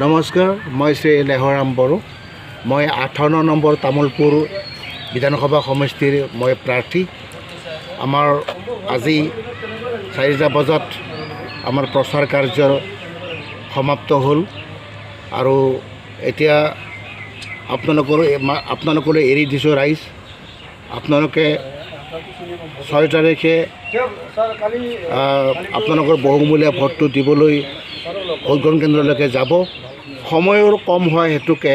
নমস্কাৰ, মই শ্ৰী লেহৰাম বড়ো। মই 58 নম্বৰ তামোলপুৰ বিধানসভা সমষ্টিৰ মই প্ৰাৰ্থী। আমাৰ আজি 4টা বজাত আমাৰ প্ৰচাৰ কাৰ্য সমাপ্ত হ'ল আৰু এতিয়া আপোনালোকলৈ এৰি দিছোঁ ৰাইজ। আপোনালোকে 6 তাৰিখে আপোনালোকৰ বহুমূলীয়া ভোটটো দিবলৈ ভোটগ্ৰহণ কেন্দ্ৰলৈকে যাব। সময়ৰ কম হয় হেতুকে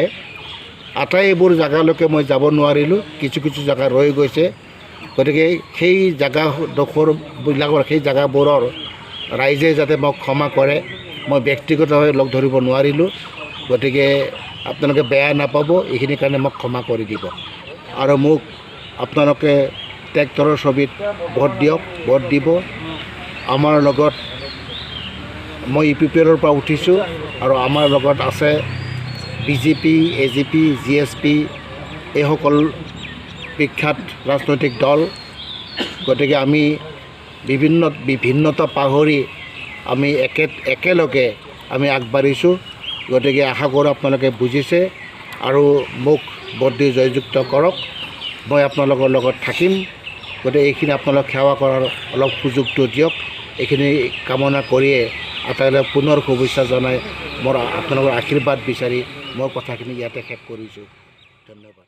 আটাইবোৰ জেগালৈকে মই যাব নোৱাৰিলোঁ, কিছু জেগা ৰৈ গৈছে। গতিকে সেই জেগাবোৰৰ ৰাইজে যাতে মোক ক্ষমা কৰে। মই ব্যক্তিগতভাৱে লগ ধৰিব নোৱাৰিলোঁ, গতিকে আপোনালোকে বেয়া নাপাব, এইখিনিৰ কাৰণে মোক ক্ষমা কৰি দিব। আৰু মোক আপোনালোকে ট্ৰেক্টৰৰ ছবিত ভোট দিয়ক, ভোট দিব। আমাৰ লগত মই UPPৰ পৰা উঠিছোঁ আৰু আমাৰ লগত আছে BJP, AJP, GSP এইসকল বিখ্যাত ৰাজনৈতিক দল। গতিকে আমি বিভিন্নতা পাহৰি আমি একেলগে আমি আগবাঢ়িছোঁ। গতিকে আশা কৰোঁ আপোনালোকে বুজিছে আৰু মোক ভোট দি জয়যুক্ত কৰক। মই আপোনালোকৰ লগত থাকিম। গতিকে এইখিনি আপোনালোক সেৱা কৰাৰ অলপ সুযোগটো দিয়ক। এইখিনি কামনা কৰিয়ে আটাইলৈ পুনৰ শুভেচ্ছা জনাই মোৰ আপোনালোকৰ আশীৰ্বাদ বিচাৰি মোৰ কথাখিনি ইয়াতে শেষ কৰিছোঁ। ধন্যবাদ।